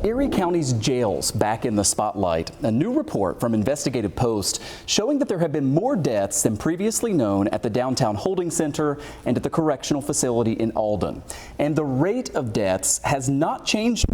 Erie County's jails back in the spotlight. A new report from Investigative Post showing that there have been more deaths than previously known at the downtown holding center and at the correctional facility in Alden. And the rate of deaths has not changed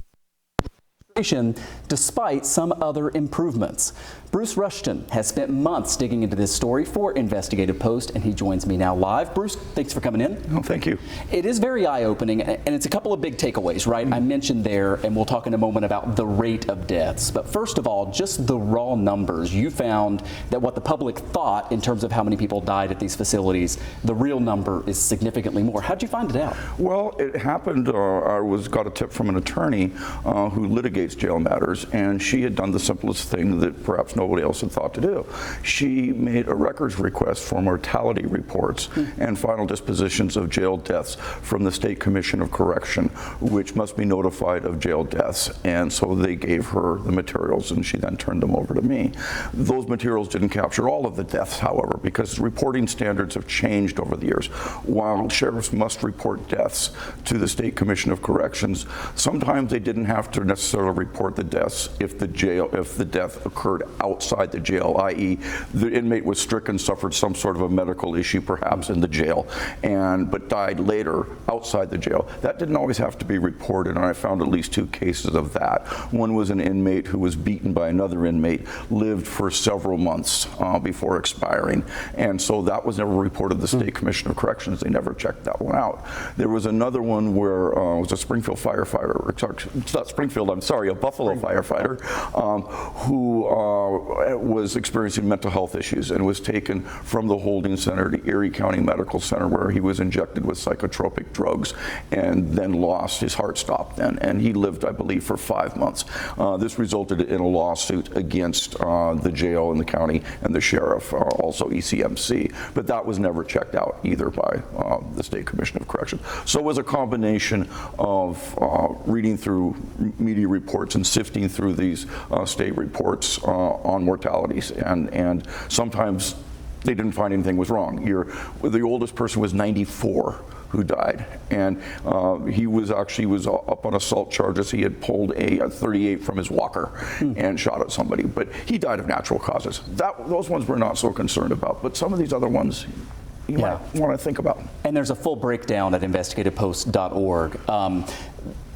despite some other improvements. Bruce Rushton has spent months digging into this story for Investigative Post, and he joins me now live. Bruce, thanks for coming in. Oh, thank you. It is very eye-opening, and it's a couple of big takeaways, right? I mentioned there, and we'll talk in a moment about the rate of deaths. But first of all, just the raw numbers. You found that what the public thought in terms of how many people died at these facilities, the real number is significantly more. How'd you find it out? Well, it happened, I got a tip from an attorney who litigates jail matters, and she had done the simplest thing that perhaps nobody else had thought to do. She made a records request for mortality reports and final dispositions of jail deaths from the State Commission of Correction, which must be notified of jail deaths. And so they gave her the materials, and she then turned them over to me. Those materials didn't capture all of the deaths, however, because reporting standards have changed over the years. While sheriffs must report deaths to the State Commission of Corrections, sometimes they didn't have to necessarily report the deaths if the death occurred outside the jail, i.e. the inmate was stricken, suffered some sort of a medical issue perhaps in the jail, but died later outside the jail. That didn't always have to be reported, and I found at least 2 cases of that. One was an inmate who was beaten by another inmate, lived for several months before expiring, and so that was never reported to the State Commission of Corrections. They never checked that one out. There was another one where it was a Springfield firefighter, it's not Springfield, I'm sorry, a Buffalo firefighter who was experiencing mental health issues and was taken from the holding center to Erie County Medical Center, where he was injected with psychotropic drugs and then lost, his heart stopped then, and he lived, I believe, for 5 months. This resulted in a lawsuit against the jail and the county and the sheriff, also ECMC, but that was never checked out either by the State Commission of Corrections. So it was a combination of reading through media reports and sifting through these state reports on mortalities, and sometimes they didn't find anything was wrong. The oldest person was 94 who died, and he was up on assault charges. He had pulled a 38 from his walker and shot at somebody, but he died of natural causes. Those ones we're not so concerned about, but some of these other ones you might want to think about. And there's a full breakdown at investigativepost.org.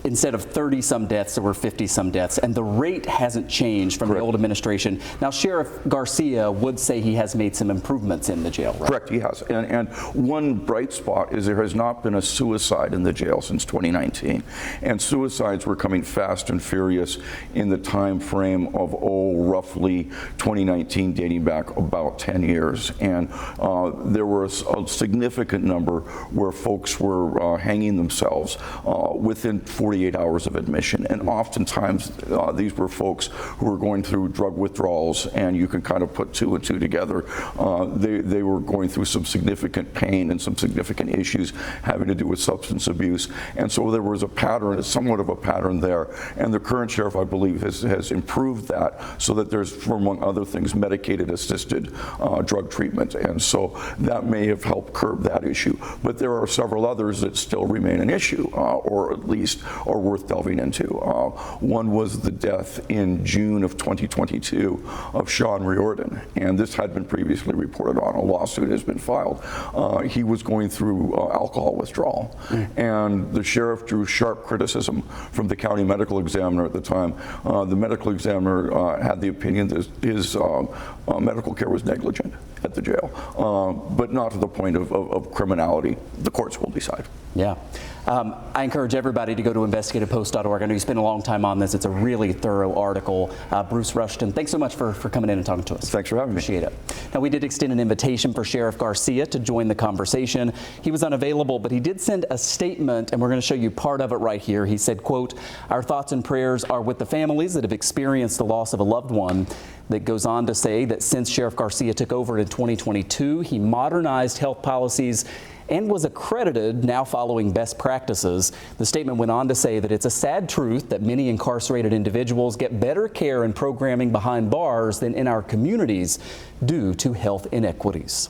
Instead of 30-some deaths, there were 50-some deaths, and the rate hasn't changed from the old administration. Now, Sheriff Garcia would say he has made some improvements in the jail, right? Correct, he has. And one bright spot is there has not been a suicide in the jail since 2019. And suicides were coming fast and furious in the time frame of, roughly 2019, dating back about 10 years. And there was a significant number where folks were hanging themselves within 48 hours of admission, and oftentimes these were folks who were going through drug withdrawals, and you can kind of put 2 and 2 together. They were going through some significant pain and some significant issues having to do with substance abuse, and so there was a pattern, somewhat of a pattern there, and the current sheriff, I believe, has improved that so that there's, for among other things, medicated assisted drug treatment, and so that may have helped curb that issue. But there are several others that still remain an issue, or at least are worth delving into. One was the death in June of 2022 of Sean Riordan, and this had been previously reported on. A lawsuit has been filed. He was going through alcohol withdrawal, and the sheriff drew sharp criticism from the county medical examiner at the time. The medical examiner had the opinion that his medical care was negligent at the jail, but not to the point of criminality. The courts will decide. Yeah. I encourage everybody to go to investigativepost.org. I know you spent a long time on this. It's a really thorough article. Bruce Rushton, thanks so much for coming in and talking to us. Thanks for having me. Appreciate it. Now, we did extend an invitation for Sheriff Garcia to join the conversation. He was unavailable, but he did send a statement, and we're going to show you part of it right here. He said, quote, "Our thoughts and prayers are with the families that have experienced the loss of a loved one." That goes on to say that since Sheriff Garcia took over in 2022, he modernized health policies and was accredited, now following best practices. The statement went on to say that it's a sad truth that many incarcerated individuals get better care and programming behind bars than in our communities due to health inequities.